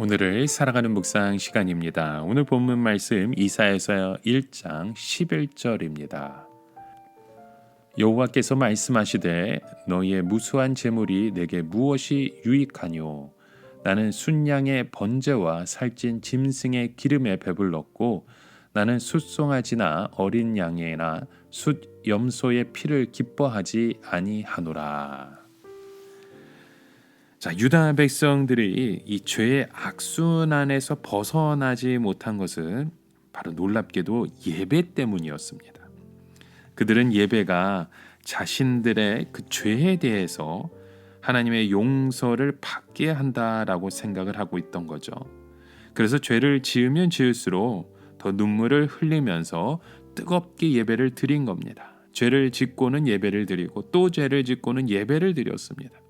오늘을 살아가는 묵상 시간입니다. 오늘 본문 말씀 이사야서 1장 11절입니다. 여호와께서 말씀하시되 너희의 무수한 재물이 내게 무엇이 유익하뇨? 나는 순양의 번제와 살찐 짐승의 기름에 배불렀고 나는 숫송아지나 어린 양이나 숫 염소의 피를 기뻐하지 아니하노라. 자, 유다 백성들이 이 죄의 악순환에서 벗어나지 못한 것은 바로 놀랍게도 예배 때문이었습니다. 그들은 예배가 자신들의 그 죄에 대해서 하나님의 용서를 받게 한다라고 생각을 하고 있던 거죠. 그래서 죄를 지으면 지을수록 더 눈물을 흘리면서 뜨겁게 예배를 드린 겁니다. 죄를 짓고는 예배를 드리고 또 죄를 짓고는 예배를 드렸습니다.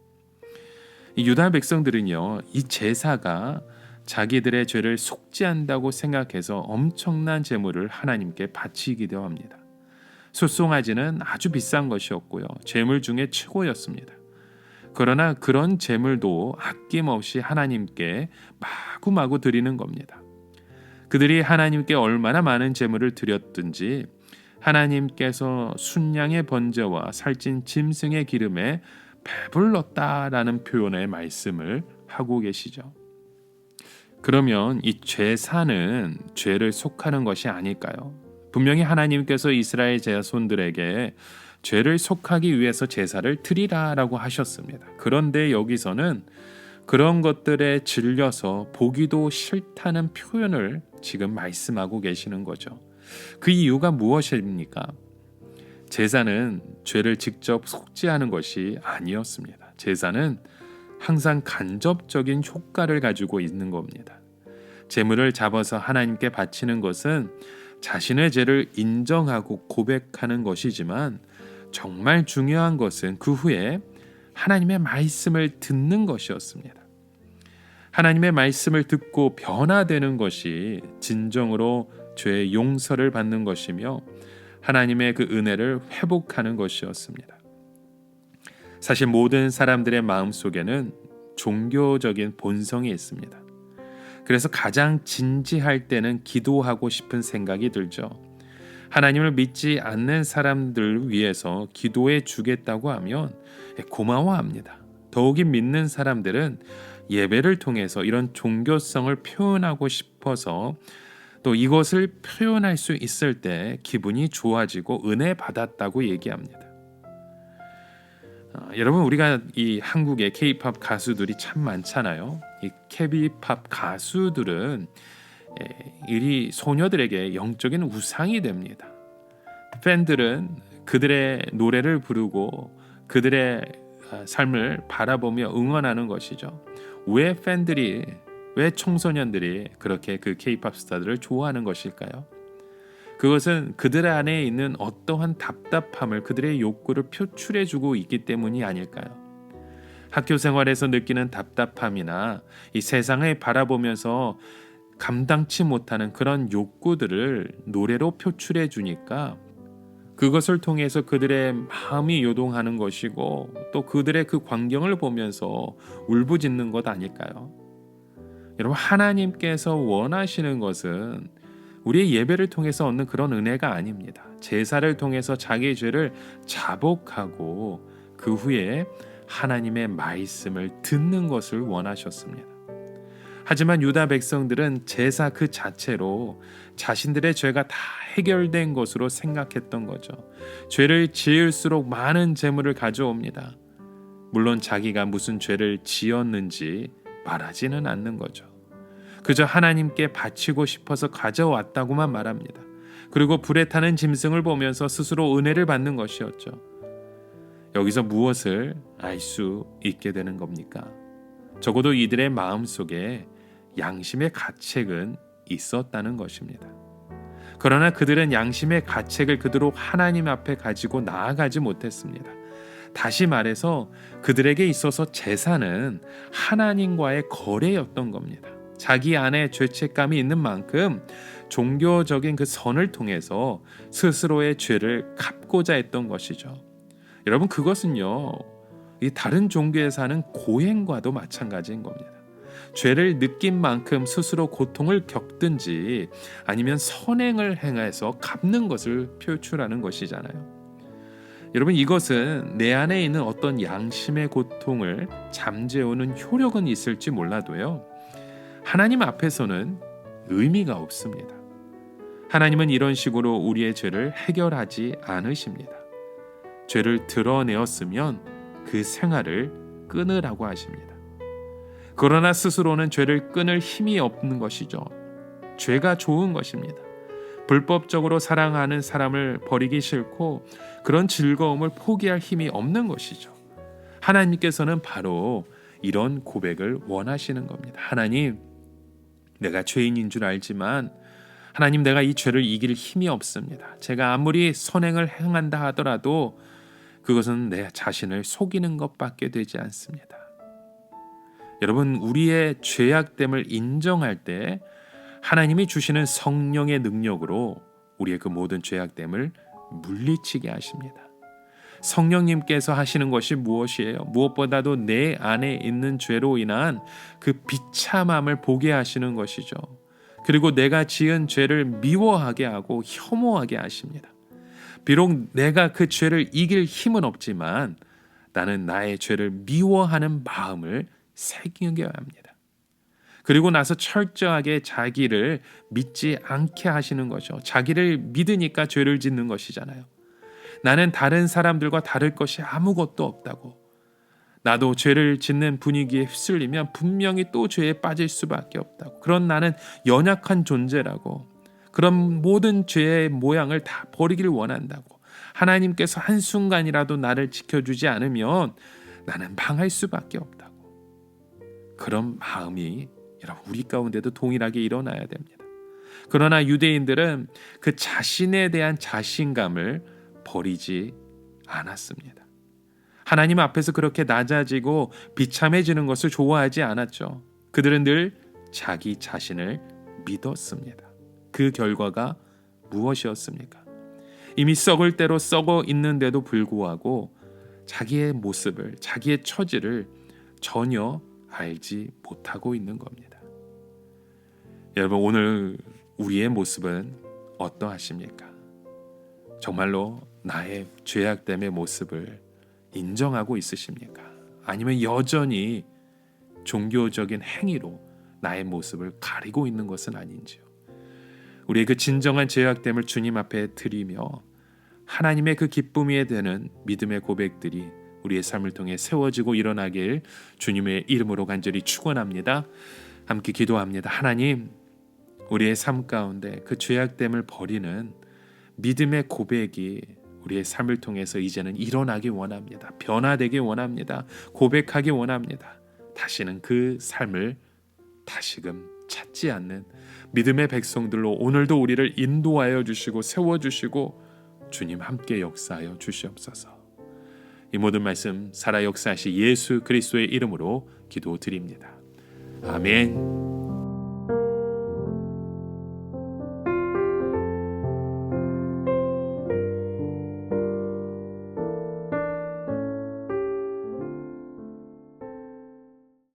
이 유다 백성들은요, 이 제사가 자기들의 죄를 속죄한다고 생각해서 엄청난 제물을 하나님께 바치기도 합니다. 숫송아지는 아주 비싼 것이었고요, 제물 중에 최고였습니다. 그러나 그런 제물도 아낌없이 하나님께 마구마구 드리는 겁니다. 그들이 하나님께 얼마나 많은 제물을 드렸든지 하나님께서 순양의 번제와 살찐 짐승의 기름에 배불렀다라는 표현의 말씀을 하고 계시죠. 그러면 이 제사는 죄를 속하는 것이 아닐까요? 분명히 하나님께서 이스라엘 자손들에게 죄를 속하기 위해서 제사를 드리라라고 하셨습니다. 그런데 여기서는 그런 것들에 질려서 보기도 싫다는 표현을 지금 말씀하고 계시는 거죠. 그 이유가 무엇입니까? 제사는 죄를 직접 속죄하는 것이 아니었습니다. 제사는 항상 간접적인 효과를 가지고 있는 겁니다. 제물을 잡아서 하나님께 바치는 것은 자신의 죄를 인정하고 고백하는 것이지만 정말 중요한 것은 그 후에 하나님의 말씀을 듣는 것이었습니다. 하나님의 말씀을 듣고 변화되는 것이 진정으로 죄의 용서를 받는 것이며 하나님의 그 은혜를 회복하는 것이었습니다. 사실 모든 사람들의 마음속에는 종교적인 본성이 있습니다. 그래서 가장 진지할 때는 기도하고 싶은 생각이 들죠. 하나님을 믿지 않는 사람들 위해서 기도해 주겠다고 하면 고마워합니다. 더욱이 믿는 사람들은 예배를 통해서 이런 종교성을 표현하고 싶어서 또 이것을 표현할 수 있을 때 기분이 좋아지고 은혜 받았다고 얘기합니다. 여러분, 우리가 이 한국의 K-팝 가수들이 참 많잖아요. 이 K-팝 가수들은 이 소녀들에게 영적인 우상이 됩니다. 팬들은 그들의 노래를 부르고 그들의 삶을 바라보며 응원하는 것이죠. 왜 청소년들이 그렇게 그 K-팝 스타들을 좋아하는 것일까요? 그것은 그들 안에 있는 어떠한 답답함을, 그들의 욕구를 표출해주고 있기 때문이 아닐까요? 학교 생활에서 느끼는 답답함이나 이 세상을 바라보면서 감당치 못하는 그런 욕구들을 노래로 표출해 주니까 그것을 통해서 그들의 마음이 요동하는 것이고 또 그들의 그 광경을 보면서 울부짖는 것 아닐까요? 여러분, 하나님께서 원하시는 것은 우리의 예배를 통해서 얻는 그런 은혜가 아닙니다. 제사를 통해서 자기의 죄를 자복하고 그 후에 하나님의 말씀을 듣는 것을 원하셨습니다. 하지만 유다 백성들은 제사 그 자체로 자신들의 죄가 다 해결된 것으로 생각했던 거죠. 죄를 지을수록 많은 재물을 가져옵니다. 물론 자기가 무슨 죄를 지었는지 말하지는 않는 거죠. 그저 하나님께 바치고 싶어서 가져왔다고만 말합니다. 그리고 불에 타는 짐승을 보면서 스스로 은혜를 받는 것이었죠. 여기서 무엇을 알 수 있게 되는 겁니까? 적어도 이들의 마음속에 양심의 가책은 있었다는 것입니다. 그러나 그들은 양심의 가책을 그대로 하나님 앞에 가지고 나아가지 못했습니다. 다시 말해서 그들에게 있어서 제사는 하나님과의 거래였던 겁니다. 자기 안에 죄책감이 있는 만큼 종교적인 그 선을 통해서 스스로의 죄를 갚고자 했던 것이죠. 여러분, 그것은요, 이 다른 종교에 사는 고행과도 마찬가지인 겁니다. 죄를 느낀 만큼 스스로 고통을 겪든지 아니면 선행을 행해서 갚는 것을 표출하는 것이잖아요. 여러분, 이것은 내 안에 있는 어떤 양심의 고통을 잠재우는 효력은 있을지 몰라도요, 하나님 앞에서는 의미가 없습니다. 하나님은 이런 식으로 우리의 죄를 해결하지 않으십니다. 죄를 드러내었으면 그 생활을 끊으라고 하십니다. 그러나 스스로는 죄를 끊을 힘이 없는 것이죠. 죄가 좋은 것입니다. 불법적으로 사랑하는 사람을 버리기 싫고 그런 즐거움을 포기할 힘이 없는 것이죠. 하나님께서는 바로 이런 고백을 원하시는 겁니다. 하나님, 내가 죄인인 줄 알지만 하나님, 내가 이 죄를 이길 힘이 없습니다. 제가 아무리 선행을 행한다 하더라도 그것은 내 자신을 속이는 것밖에 되지 않습니다. 여러분, 우리의 죄악됨을 인정할 때 하나님이 주시는 성령의 능력으로 우리의 그 모든 죄악됨을 물리치게 하십니다. 성령님께서 하시는 것이 무엇이에요? 무엇보다도 내 안에 있는 죄로 인한 그 비참함을 보게 하시는 것이죠. 그리고 내가 지은 죄를 미워하게 하고 혐오하게 하십니다. 비록 내가 그 죄를 이길 힘은 없지만 나는 나의 죄를 미워하는 마음을 새기게 합니다. 그리고 나서 철저하게 자기를 믿지 않게 하시는 거죠. 자기를 믿으니까 죄를 짓는 것이잖아요. 나는 다른 사람들과 다를 것이 아무것도 없다고. 나도 죄를 짓는 분위기에 휩쓸리면 분명히 또 죄에 빠질 수밖에 없다고. 그런 나는 연약한 존재라고. 그런 모든 죄의 모양을 다 버리길 원한다고. 하나님께서 한순간이라도 나를 지켜주지 않으면 나는 망할 수밖에 없다고. 그런 마음이 여러분, 우리 가운데도 동일하게 일어나야 됩니다. 그러나 유대인들은 그 자신에 대한 자신감을 버리지 않았습니다. 하나님 앞에서 그렇게 낮아지고 비참해지는 것을 좋아하지 않았죠. 그들은 늘 자기 자신을 믿었습니다. 그 결과가 무엇이었습니까? 이미 썩을 대로 썩어 있는데도 불구하고 자기의 모습을, 자기의 처지를 전혀 알지 못하고 있는 겁니다. 여러분, 오늘 우리의 모습은 어떠하십니까? 정말로 나의 죄악됨의 모습을 인정하고 있으십니까? 아니면 여전히 종교적인 행위로 나의 모습을 가리고 있는 것은 아닌지요? 우리의 그 진정한 죄악됨을 주님 앞에 드리며 하나님의 그 기쁨이 되는 믿음의 고백들이 우리의 삶을 통해 세워지고 일어나길 주님의 이름으로 간절히 축원합니다. 함께 기도합니다. 하나님, 우리의 삶 가운데 그 죄악됨을 버리는 믿음의 고백이 우리의 삶을 통해서 이제는 일어나기 원합니다. 변화되기 원합니다. 고백하기 원합니다. 다시는 그 삶을 다시금 찾지 않는 믿음의 백성들로 오늘도 우리를 인도하여 주시고 세워주시고 주님 함께 역사하여 주시옵소서. 이 모든 말씀 살아 역사하시 예수 그리스도의 이름으로 기도드립니다. 아멘.